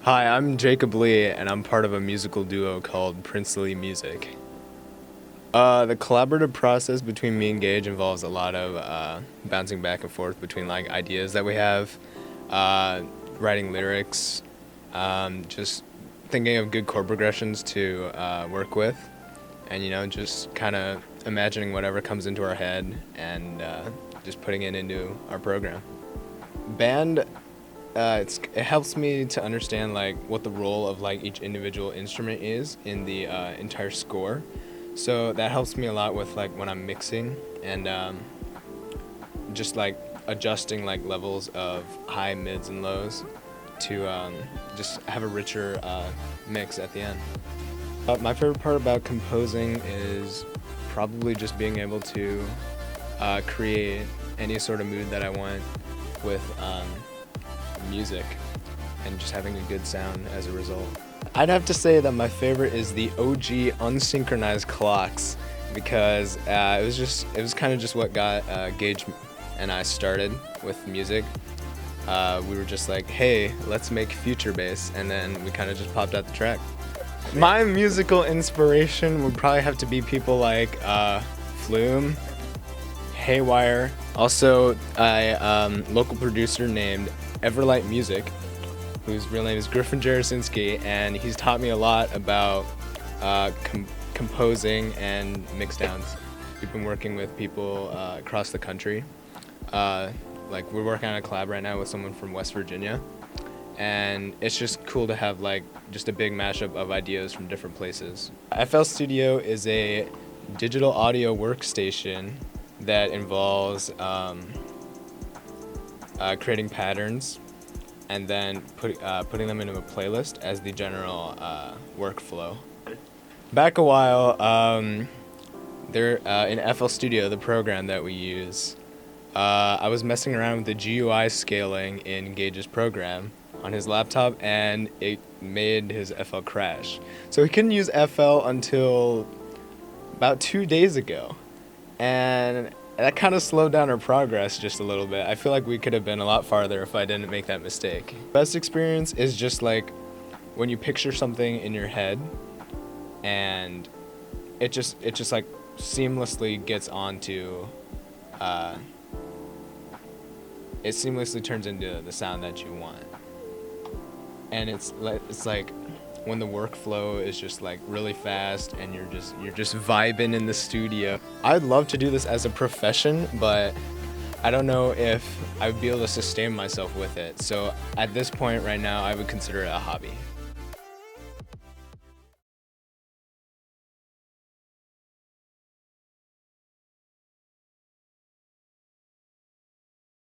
Hi, I'm Jacob Lee, and I'm part of a musical duo called Princely Music. The collaborative process between me and Gage involves a lot of bouncing back and forth between like ideas that we have, writing lyrics, just thinking of good chord progressions to work with, and just kind of imagining whatever comes into our head and just putting it into our program. Band. It helps me to understand like what the role of like each individual instrument is in the entire score. So that helps me a lot with like when I'm mixing and just like adjusting like levels of high, mids, and lows to just have a richer mix at the end. My favorite part about composing is probably just being able to create any sort of mood that I want with music and just having a good sound as a result. I'd have to say that my favorite is the OG unsynchronized clocks because it was kind of just what got Gage and I started with music. We were just like, hey, let's make future bass, and then we kind of just popped out the track. My musical inspiration would probably have to be people like Flume, Haywire, also a local producer named Everlight Music, whose real name is Griffin Jarasinski, and he's taught me a lot about composing and mix downs. We've been working with people across the country. Like we're working on a collab right now with someone from West Virginia, and it's just cool to have like just a big mashup of ideas from different places. FL Studio is a digital audio workstation that involves creating patterns and then putting them into a playlist as the general workflow. Back a while, in FL Studio, the program that we use, I was messing around with the GUI scaling in Gage's program on his laptop, and it made his FL crash. So he couldn't use FL until about 2 days ago, and that kind of slowed down our progress just a little bit. I feel like we could have been a lot farther if I didn't make that mistake. Best experience is just like when you picture something in your head and it just like seamlessly gets onto it seamlessly turns into the sound that you want. And it's like when the workflow is just like really fast and you're just vibing in the studio. I'd love to do this as a profession, but I don't know if I would be able to sustain myself with it. So at this point right now, I would consider it a hobby.